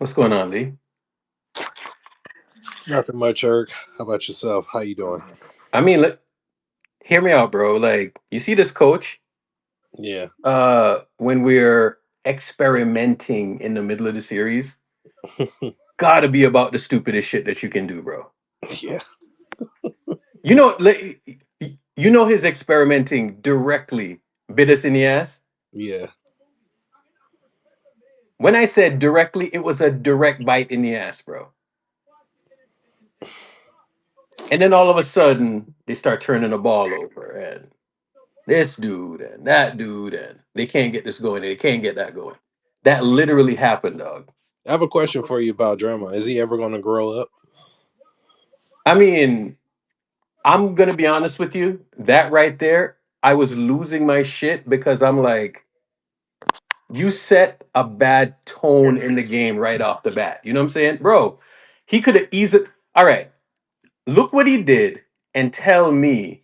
What's going on, Lee? Nothing much, Eric. How about yourself? How you doing? I mean, hear me out, bro. Like, you see this coach? Yeah, When we're experimenting in the middle of the series, gotta be about the stupidest shit that you can do, bro. yeah, You know his experimenting directly bit us in the ass. yeah. When I said directly, it was a direct bite in the ass, bro. And then all of a sudden, they start turning the ball over, and this dude and that dude, and they can't get this going, and they can't get that going. That literally happened, dog. I have a question for you about Drama. Is he ever going to grow up? I mean, I'm gonna be honest with you. That right there, I was losing my shit because I'm like, you set a bad tone in the game right off the bat. You know what I'm saying, bro? He could have easily. All right, look what he did, and tell me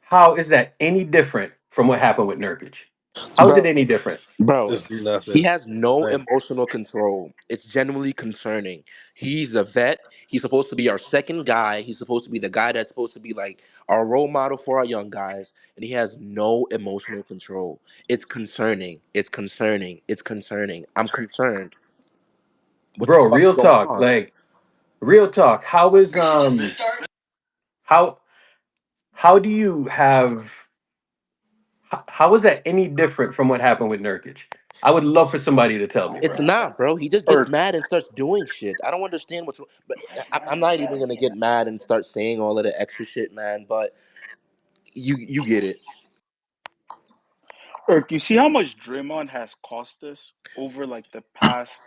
how is that any different from what happened with Nurkic? How is it Bro, any different? bro, It's nothing. he has no Same. emotional control. It's genuinely concerning. He's the vet. He's supposed to be our second guy. He's supposed to be the guy that's supposed to be like our role model for our young guys, and he has no emotional control. It's concerning. It's concerning. It's concerning. I'm concerned. What the Bro, fuck is real going talk. on? Like real talk. How how do you have how is that any different from what happened with Nurkic? I would love for somebody to tell me, It's bro. not, bro. He just gets Or mad and starts doing shit. I don't understand what's wrong. But I'm not even gonna get mad and start saying all of the extra shit, man. But you get it. you see how much Draymond has cost us over like the past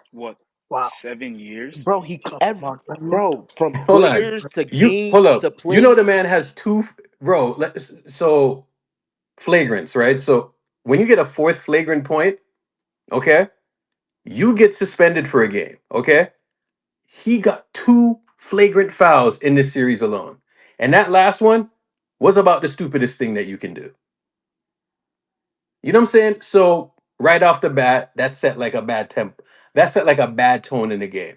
Wow. 7 years? Bro, Talk every about Draymond. bro from Hold on. players to You hold games to up. You know the man plays. has bro, so flagrants, right? So when you get a fourth flagrant point, okay, you get suspended for a game, okay? He got two flagrant fouls in this series alone. And that last one was about the stupidest thing that you can do. You know what I'm saying? So right off the bat, that set like a bad temp. That set like a bad tone in the game.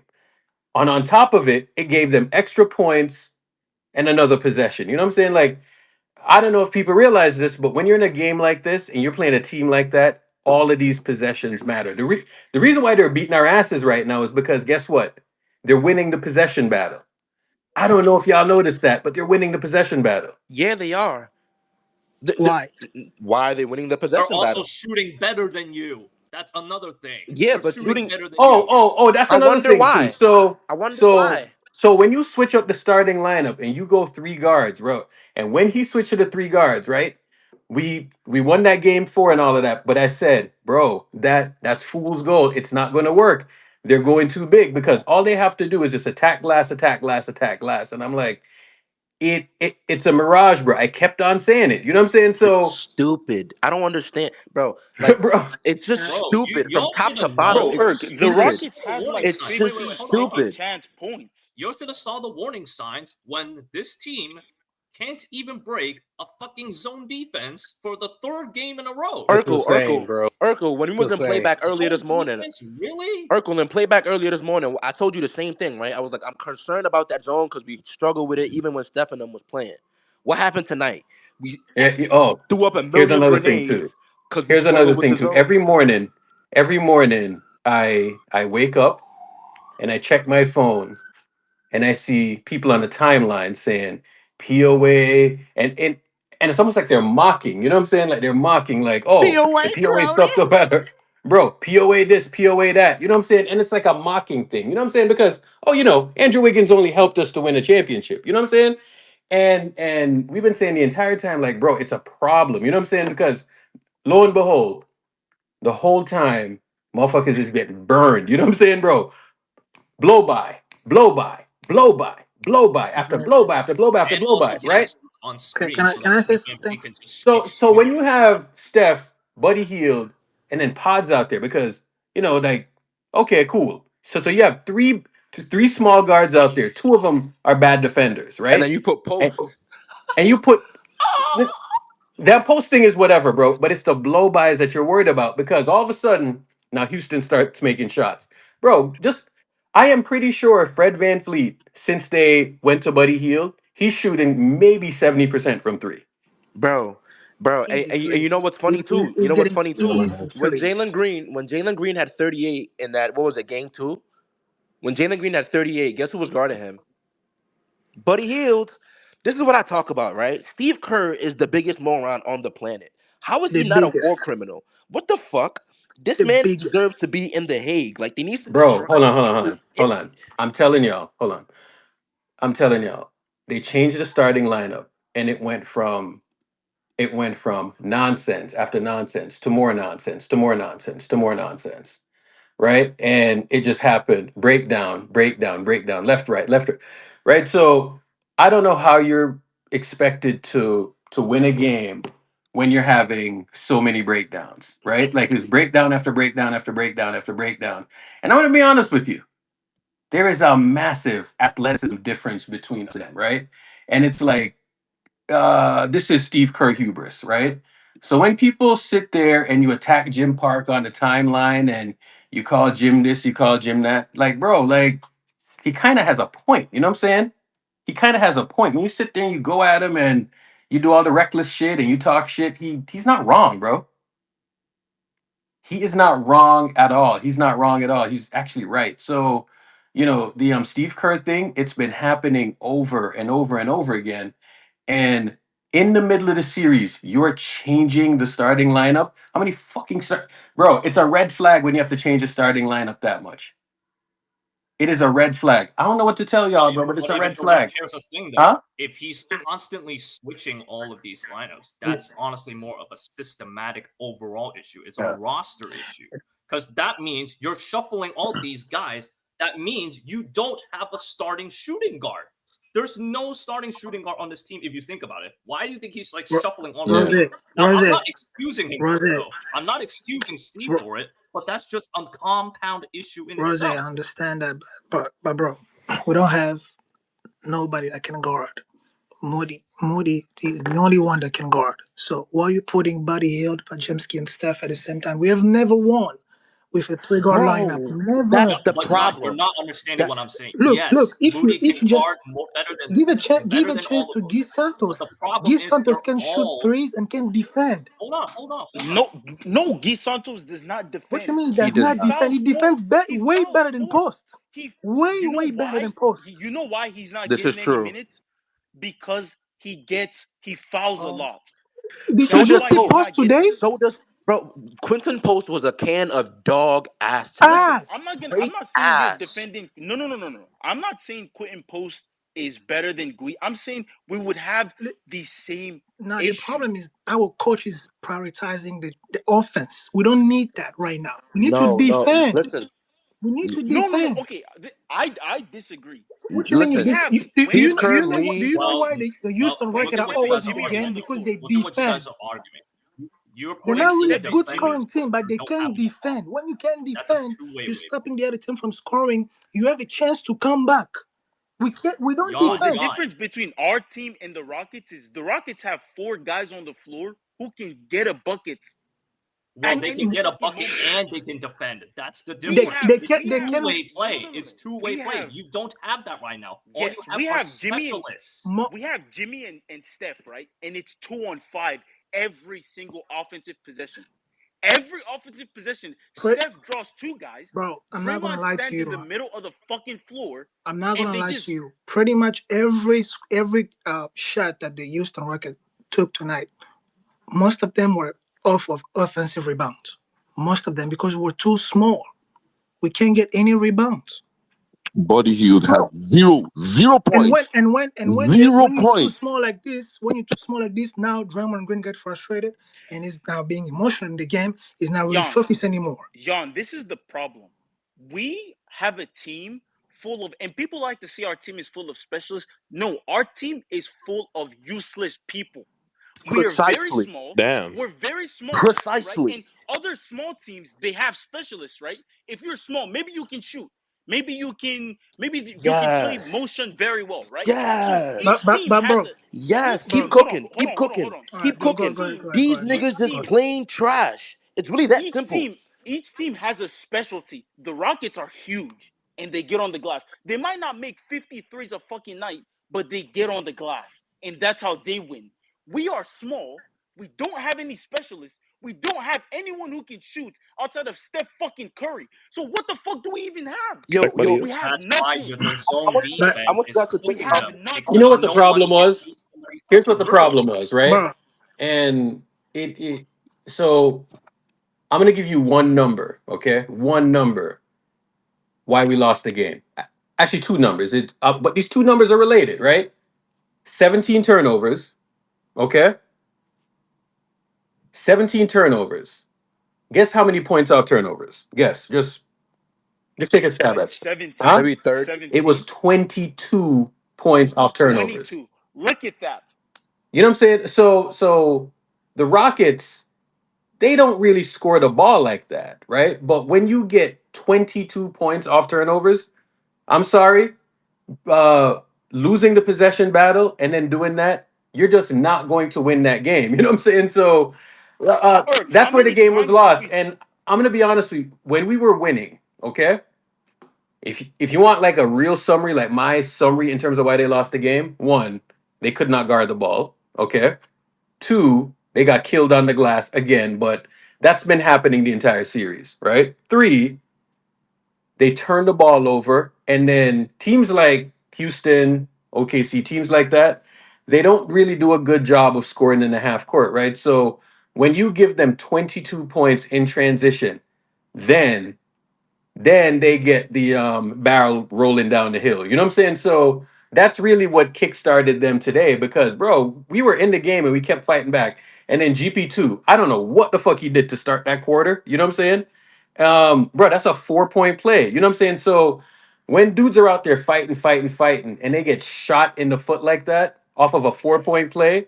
On top of it, it gave them extra points and another possession. You know what I'm saying? Like, I don't know if people realize this, but when you're in a game like this and you're playing a team like that, all of these possessions matter. The reason why they're beating our asses right now is because guess what? They're winning the possession battle. I don't know if y'all noticed that, but they're winning the possession battle. Yeah, they are. Why? Why are they winning the They're possession also battle? shooting better than you. That's another thing. Yeah, They're but shooting shooting. better than Oh, you. oh, oh, that's I another wonder thing too. why. So, I wonder so, why. so when you switch up the starting lineup and you go three guards, bro, and when he switched to the three guards, right? We won that game four and all of that. But I said, bro, that's fool's gold. It's not gonna work. They're going too big because all they have to do is just attack glass, attack glass, attack glass. And I'm like, it's a mirage, bro. I kept on saying it. You know what I'm saying? It's So, stupid. I don't understand, bro. Like, bro, it's just Bro, stupid from y'all should top to have bottom. Bro, known. It's The Y'all stupid. saw Rockets the had warning like It's signs. Wait, just wait, wait. 50 Hold on, hold on. second stupid. chance points. You should have saw the warning signs when this team can't even break a fucking zone defense for the third game in a row. It's Urkel, insane, Urkel, bro. Urkel. When we It's was in insane. playback earlier this Zone morning, defense, really? Urkel in playback earlier this morning, I told you the same thing, right? I was like, I'm concerned about that zone because we struggled with it even when Stephanum was playing. What happened tonight? We oh, threw up a here's million another thing grenades too. because we Here's another struggled with thing the too. zone. Every morning, I wake up and I check my phone and I see people on the timeline saying POA and it's almost like they're mocking. You know what I'm saying? Like they're mocking, like, oh, the POA POA Crowdy? stuff don't matter. Bro, POA this, POA that. You know what I'm saying? And it's like a mocking thing. You know what I'm saying? Because, oh, Andrew Wiggins only helped us to win a championship. You know what I'm saying? And we've been saying the entire time, like, bro, it's a problem. You know what I'm saying? Because lo and behold, the whole time, motherfuckers is getting burned. You know what I'm saying, bro? Blow by, blow by, blow by, blow by, after Man, blow by, after blow by, after And blow also by, get right? us on can, screen can I so can that I say we something? can just So when execute. you have Steph, Buddy Healed, and then Pods out there, because like, okay, cool. So you have three small guards out there. Two of them are bad defenders, And then right? you put And post. and you put That posting is whatever, bro. But it's the blow bys that you're worried about because all of a sudden now Houston starts making shots, bro. Just I am pretty sure Fred Van Fleet, since they went to Buddy Hield, he's shooting maybe 70% from three. Bro, bro, Easy and you know threes. what's funny too? You He's know what's getting funny too? easy threes. When Jalen Green had 38 in that, what was it, game two? When Jalen Green had 38, guess who was guarding him? Buddy Hield. This is what I talk about, right? Steve Kerr is the biggest moron on the planet. How is The he not a war biggest. criminal? What the fuck? This The man deserves biggest. to be in the Hague. Like, they needs to be Bro, hold tried on, hold on, hold for on, hold on. I'm telling y'all, hold on. I'm telling y'all, they changed the starting lineup and it went from nonsense after nonsense to more nonsense to more nonsense to more nonsense. Right? And it just happened. Breakdown, breakdown, breakdown, left, right. Right. So I don't know how you're expected to win a game when you're having so many breakdowns, right? Like it's breakdown after breakdown after breakdown after breakdown. And I'm gonna be honest with you, there is a massive athleticism difference between them, right? And it's like this is Steve Kerr hubris, right? So when people sit there and you attack Jim Park on the timeline and you call Jim this, you call Jim that, like, bro, like he kind of has a point. You know what I'm saying? He kind of has a point. When you sit there and you go at him and you do all the reckless shit and you talk shit, he's not wrong, bro. He is not wrong at all. He's not wrong at all. He's actually right. So, the Steve Kerr thing, it's been happening over and over and over again. And in the middle of the series, you're changing the starting lineup. How many fucking bro? It's a red flag when you have to change the starting lineup that much. It is a red flag. I don't know what to tell y'all, bro, but it's But a even red to ref, flag. here's the thing, though. Huh? If he's constantly switching all of these lineups, that's honestly more of a systematic overall issue. It's a Yeah. roster issue because that means you're shuffling all these guys. That means you don't have a starting shooting guard. There's no starting shooting guard on this team if you think about it. Why do you think he's like shuffling all Rose, of them? Now, Rose, I'm not excusing him for Rose, it, though. I'm not excusing Steve for it, but that's just a compound issue in Rose, I itself. understand that, but bro, we don't have nobody that can guard. Moody is the only one that can guard. So why are you putting Buddy Hield, Pajemski, and Steph at the same time? We have never won with a three-guard lineup. Bro, Never. that's the But you're problem. not understanding what I'm saying. Look, Yes, if Moody you can just guard more better than give a chance all to of Guy those guys. But the Santos. problem Guy is Santos they're can shoot all threes and can defend. hold on. No, Guy Santos does not defend. What you mean he He does does not not. defend? He defends way better than post. You know Way better why? than post. You know why he's not This is getting any true. minutes? Because he fouls a lot. Did So you does just see Post. post today? So does bro. Quinton Post was a can of dog ass tonight. Ass. I'm not saying you're defending. No. I'm not saying Quentin Post is better than Gui. I'm saying we would have the same Now issue. the problem is our coach is prioritizing the offense. We don't need that right now. We need to defend. Listen. We need to No. defend. Okay, I disagree. What you mean? Listen, Do you Kerr know needs- why the Houston Rockets are always in the game? Because they Look at what you defend. guys are arguing. You're They're putting not really a these good defenders scoring team, but they don't can have defend. When you can That's a defend, two-way you're way. stopping the other team from scoring. You have a chance to come back. We don't Jan, defend. The difference between our team and the Rockets is the Rockets have 4 guys on the floor who can get a bucket. Well, at they any can get a fucking bucket moment. and they can defend. That's the We difference. have- They It's can- they can- two-way play. No. It's two-way We play. have- You don't have that right now. All Yes, you we have are have Jimmy and- specialists. We have Jimmy and Steph, right? And it's 2-on-5 every single offensive possession. Every offensive possession, Steph draws 2 guys. Bro, I'm not gonna Draymond lie to stands you. in the middle of the fucking floor. I'm not and gonna they lie just- to you. Pretty much every shot that the Houston Rockets took tonight, most of them were off of offensive rebounds. Most of them because we're too small. We can't get any rebounds. Buddy Hield had zero points. And when 0 when you're too points. small like this, now Draymond Green gets frustrated and is now being emotional in the game. Is not really focused anymore. Jan, this is the problem. We have a team full of, and people like to say our team is full of specialists. No, our team is full of useless people. We are very Precisely. small. Damn. We're very small. Precisely. Right? And other small teams, they have specialists, right? If you're small, maybe you can shoot. Maybe you can play Yes. motion very well, right? Yes. So each team But has bro, a Yes. bro. Keep hold on, cooking. hold Keep on, hold on, cooking. hold on. All right, Keep go cooking. go go Team, go ahead, go These ahead, go ahead. niggas just Go team, ahead. plain trash. It's really that each simple. team has a specialty. The Rockets are huge and they get on the glass. They might not make 53s a fucking night, but they get on the glass. And that's how they win. We are small. We don't have any specialists. We don't have anyone who can shoot outside of Steph fucking Curry. So what the fuck do we even have? Yo, But do yo, you? We have That's why nothing. the I zone want you guys, But I defense want you is guys to think We cooking about have them You because know nothing. what the no one problem can was? beat somebody off Here's the what the dribble. problem was, right? bro, And it so I'm gonna give you one number, okay? One number why we lost the game. Actually, two numbers. But these two numbers are related, right? 17 turnovers, okay? 17 turnovers. Guess how many points off turnovers? Guess. Just take a stab at it. Huh? 17. maybe third. It was 17. 22 points off turnovers. 22. Look at that. You know what I'm saying? So the Rockets, they don't really score the ball like that, right? But when you get 22 points off turnovers, I'm sorry, uh, losing the possession battle and then doing that, you're just not going to win that game. You know what I'm saying? So Erg, how that's where the many game was times did lost. we And I'm gonna be honest with you, when we were winning, okay. If you want like a real summary, like my summary in terms of why they lost the game, one, they could not guard the ball. Okay. Two, they got killed on the glass again, but that's been happening the entire series, right? Three, they turn the ball over, and then teams like Houston, OKC, teams like that, they don't really do a good job of scoring in the half court, right? So when you give them 22 points in transition, then they get the barrel rolling down the hill. You know what I'm saying? So that's really what kickstarted them today because, bro, we were in the game and we kept fighting back. And then GP2, I don't know what the fuck he did to start that quarter. You know what I'm saying? Bro, that's a 4-point play. You know what I'm saying? So when dudes are out there fighting, and they get shot in the foot like that off of a 4-point play,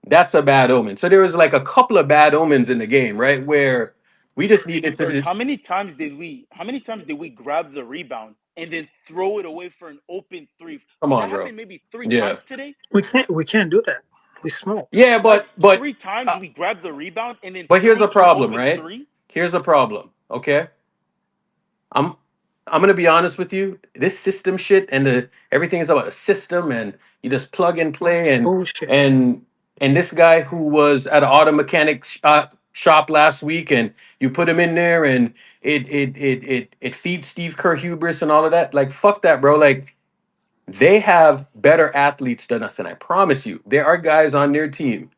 that's a bad omen. So there was like a couple of bad omens in the game, right? Where we just needed Erg, to how many times did we grab the rebound and then throw it away for an open three? come That on, bro. happened maybe three Yeah. times today. We can't do that. We small. Yeah, Like but three times uh, we grabbed the rebound and then but here's threw a it to an problem, open right? three. Here's the problem. Okay, I'm I'm gonna be honest with you. This system shit and the everything is about a system, and you just plug and play, Bullshit. and and this guy who was at an auto mechanic shop last week, and you put him in there, and it feeds Steve Kerr hubris and all of that. Like fuck that, bro. Like they have better athletes than us, and I promise you, there are guys on their team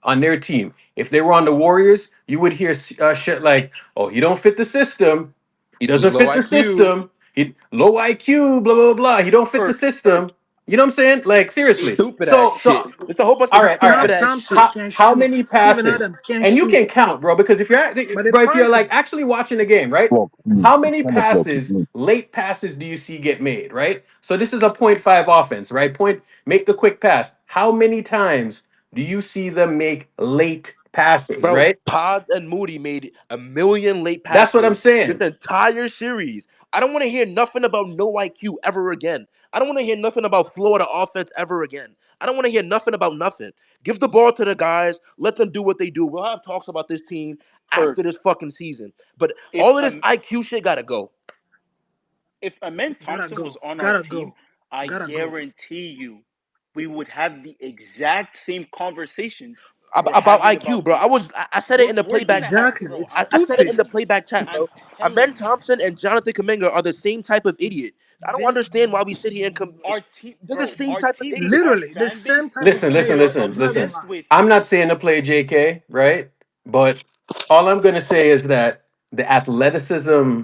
on their team. If they were on the Warriors, you would hear shit like, "Oh, he don't fit the system. He He's doesn't low fit the IQ. system. He low IQ. Blah blah blah. He don't fit the Erg, Erg, system." You know what I'm saying? Like seriously. Stupid ass So shit. It's a whole bunch all of right, all stupid right. ass Thompson shit. can't How shoot. many Steven passes? Adams can't And you shoot. can count, bro, because if you're But they're bro, if you're like practice. actually watching the game, right? Clock, please. How many Turn the clock, passes, please. late passes do you see get made, right? So this is a point five offense, right? Make the quick pass. How many times do you see them make late passes, Bro, right? Pods and Moody made a million late That's what I'm passes this saying. entire series. I don't want to hear nothing about no IQ ever again. I don't want to hear nothing about Florida offense ever again. I don't want to hear nothing about nothing. Give the ball to the guys. Let them do what they do. We'll have talks about this team Erg, after this fucking season. But if all of this IQ shit gotta go. Amen Gotta Thompson was go. on our Gotta team, go. I Gotta go. guarantee you, we would have the exact same conversations we're About having IQ, about bro. today. I said it in the We're gonna playback have, chat. Exactly. bro. It's I said it in stupid. the playback chat, I'm bro. telling Amen you, Thompson and Jonathan Kaminga are the same type of idiot. I don't They understand why we sit here and our team, they're the bro. same type of idiot. Our literally the fan same base type of Listen, we listen, player. are listen, I'm not gonna listen. obsessed lie. with. I'm not saying to play JK, right? But all I'm gonna say is that the athleticism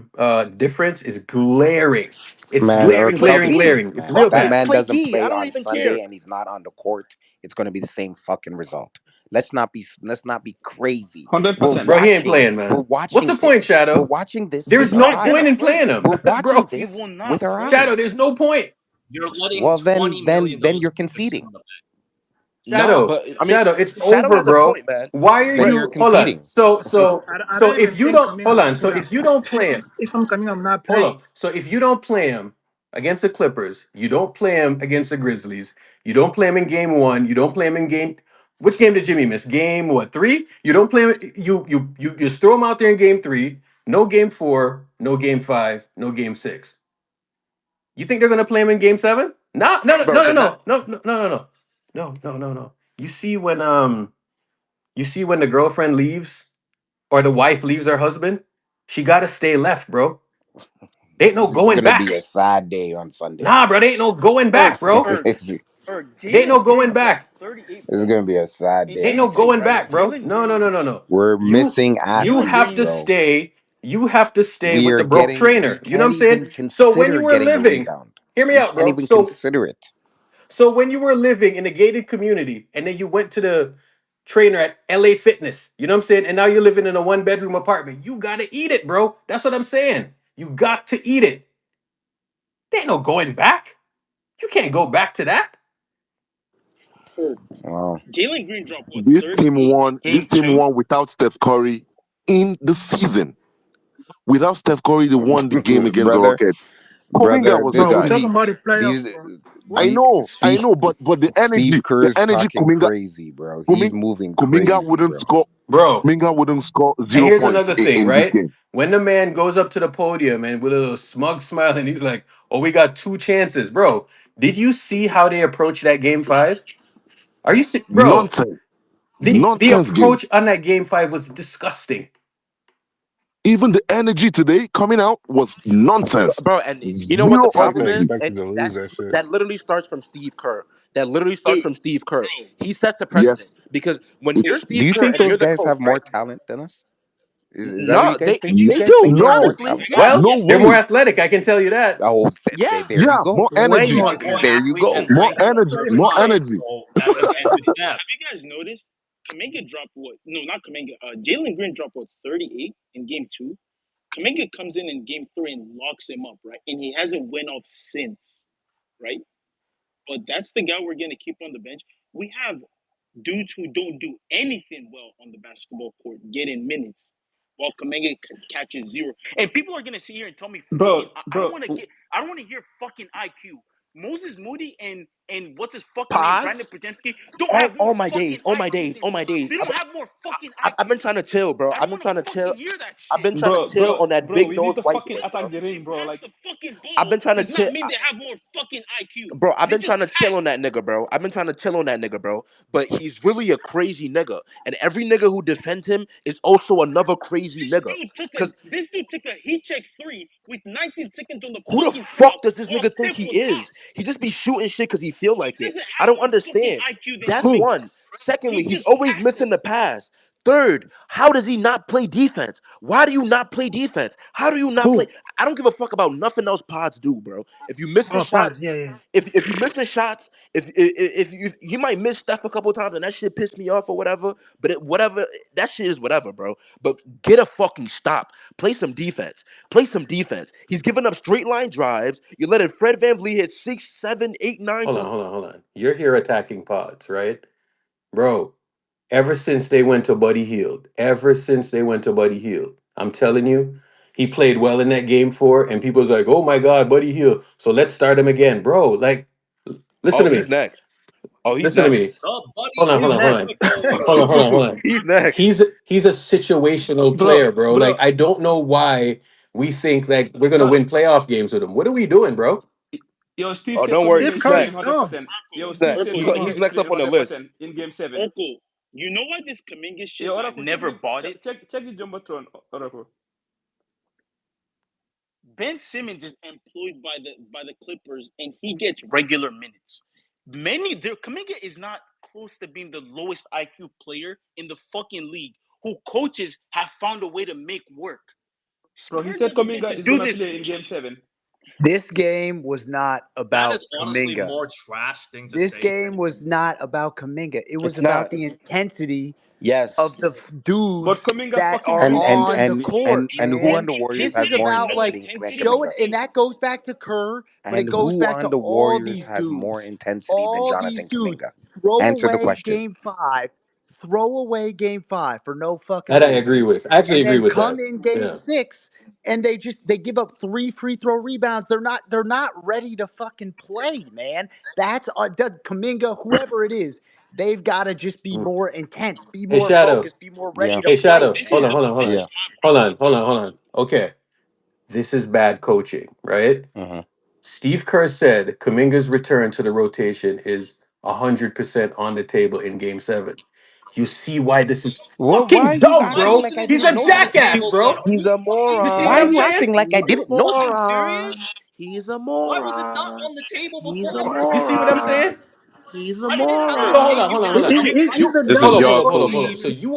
difference is glaring. It's Man, glaring, Eric, play glaring, D. glaring. It's Man. real Fuck That it, bad. man play doesn't D. I play don't on even care. Sunday and he's not on the court. It's going to be the same fucking result. Let's not be crazy. We're 100%. Bro, he ain't watching playing, we're man. What's watching the point, this. We're Shadow? watching this There's with He's our no not point gonna in eyes. playing play. him, We're watching bro. He will this not with our play. Shadow, eyes. there's no point. You're letting Well, $20 then million then dollars then you're sit conceding. on the bench. Nah, Shadow, but I mean, Shadow, it's Shadow over, has a bro. point, man. Why are Then Brett, you're you hold on? conceding. I So don't if even you think don't hold Kaminga on, so should if have. you don't play him, If I'm Kaminga, I'm not hold playing. on. So if you don't play him against the Clippers, you don't play him against the Grizzlies, you don't play him in game one, you don't play him in game. Which game did Jimmy miss? Game what? 3? You don't play him. You just throw him out there in game 3. No game 4. No game 5. No game 6. You think they're gonna play him in game 7? No, no, no, bro, no, they're no, not. no, no, no, no, no, no, no, no, no. You see when the girlfriend leaves or the wife leaves her husband, she gotta stay left, bro. Ain't no This is going gonna be a back. sad day on Sunday. Nah, bro, they ain't no going Erg, back, bro. Erg, This Erg. They ain't no Jalen going Green dropped back. 38 is gonna be points a sad in day Ain't on game no two, going Sunday. right? back, bro. Jalen No, no, Green, no, no, no. We're You missing you Jalen have athletes, to Green. bro. stay. You have to stay We with are the broke getting. We trainer. You know what can't I'm saying? even So when you consider were getting a living, rebound. hear me We out, can't bro. even consider it. So when you were living in a gated community and then you went to the trainer at LA Fitness, you know what I'm saying? And now you're living in a 1-bedroom apartment. You gotta eat it, bro. That's what I'm saying. You got to eat it. There ain't no going back. You can't go back to that. Erg. Wow. Jalen Green dropped what, This team 38 won. This game team two? won without Steph Curry in the season. Without Steph Curry, they won the game against the brother, Rockets. Kuminga brother. was the This Bro, we're guy. talking see about the these playoffs, bro. What? I Steve know, but Steve Kerr's the energy, talking crazy, bro. He's moving Kuminga crazy, wouldn't bro. score. Bro, Kuminga wouldn't score and 0 here's points another thing, in this right? game. When the man goes up to the podium and with a little smug smile and he's like, "Oh, we got 2 chances." Bro, did you see how they approached that game 5? Are you bro, Nonsense, the nonsense game. approach on that game 5 was disgusting. Even the energy today coming out was nonsense. Bro, and you know what the Zero problem Fucking is? energy. expected And to lose that shit. that literally starts from Steve Kerr. That literally starts Dude, from Steve Kerr. bro. He sets the precedent Yes. because when you're Do Steve you Kerr think and you're those the guys coach, have more right? talent than us? Is that what No, you guys think? they You they guys do. think we have more No. Honestly, talent? yeah, Well, No they're more way. athletic, I can tell you that. Oh, yeah. there you Yeah, go. more Way energy. more More athletic. There you athletes go. and More length on the energy. court More side. energy. So that's an answer to them. Have you guys noticed Kaminga dropped what? No, not Kaminga. Jalen Green dropped what, 38 in game two? Kaminga comes in game three and locks him up, right? And he hasn't went off since, right? But that's the guy we're going to keep on the bench. We have dudes who don't do anything well on the basketball court getting minutes while Kaminga catches zero. And people are going to sit here and tell me fucking, I don't want to get, I don't want to hear fucking IQ. Moses Moody and what's his fucking name, Pods. Brandon Podjemski, don't have more All my days. fucking All my IQ days. than All me. my days. They don't have more fucking I've been IQ. trying to chill, bro. I I've don't been want to trying to chill. fucking hear that I've shit. been trying to chill on that big nose white boy, Let's bro. just pass the fucking I've ball been trying to does chill. not mean they have more fucking IQ. Bro, I've They been just trying to chill on pass. that nigga, bro. I've been trying to chill on that nigga, bro. But he's really a crazy nigga. And every nigga who defends him is also another crazy nigga. Cause This dude took a heat check 3 with 19 seconds on the who the fucking clock fuck does this while nigga think Steph he was is? out. He just be shooting shit because he feel He like it. doesn't I have don't more fucking understand. IQ than That's Who? one. Secondly, he he's just always missing passes. the pass. Third, how does he not play defense? Why do you not play defense? How do you not play? Who? I don't give a fuck about nothing else pods do, bro. If you miss the Oh, shots, pause. Yeah. if you miss the shots, if you might miss Steph a couple times and that shit pissed me off or whatever, but whatever that shit is whatever, bro. But get a fucking stop. Play some defense. Play some defense. He's giving up straight line drives. You letting Fred VanVleet hit 6, 7, 8, 9. Hold on. You're here attacking pods, right? Bro, ever since they went to Buddy Hield, I'm telling you, he played well in that game 4, and people's like, "Oh my God, Buddy Hield, so let's start him again." Bro, like, listen Oh, to he's me. next. Oh, he's Listen to next. me. The Buddy Hold on, He's hold Hield on, hold next. on. protocol. Hold on. He's next. He's a situational player, bro. Like, I don't know why we think like we're gonna win playoff games with him. What are we doing, bro? Oh, don't worry. Steve He's Curry is next. dumb. He's next. He's next up on the list. Urkel, you know why this Kaminga shit never bought it? Ben Simmons is employed by the Clippers and he gets regular minutes. Kaminga is not close to being the lowest IQ player in the fucking league who coaches have found a way to make work. Kerr doesn't get to do this. This game was not That about is honestly Kuminga. more trash thing to This say. game was not about Kuminga. It was It's about not. the intensity Yes. of the dudes But Kuminga that fucking are And beats and on them. the and court, and who man. on the Warriors This has is more about No like intensity than intensity. showing, Kuminga? and that goes back to Kerr, but it And goes who back to on the all Warriors these has dudes. more intensity than All these Jonathan dudes Kuminga? throw Answer the away question. game 5. Throw away game 5 for no fucking That I reason. agree with. I actually And agree then with come that. in game Yeah. 6 and they give up 3 free throw rebounds. They're not ready to fucking play, man. That's Kuminga, whoever it is. They've got to just be Mm. more intense, be Hey more Shadow. focused, be more Yeah. ready to Hey play, Shadow. This man. is Hold the on. Yeah. Hold on. Okay. This is bad coaching, right? hmm Steve Kerr said Kuminga's return to the rotation is 100% on the table in Game 7. You see why this is Well, why fucking are you dumb, Why acting bro? like I wasn't it He's not a didn't on know? the jackass, table bro. then? He's a You see Why what are I'm you moron. saying? acting like I He's a didn't Are know? you moron. serious? He's a Why was it not moron. on the table He's a before? You see what I'm moron. saying? He's a Why did it have So to moron. take you hold on. guys He's like a This a is Hold number on. y'all year? Hold on. coaching. fucking So you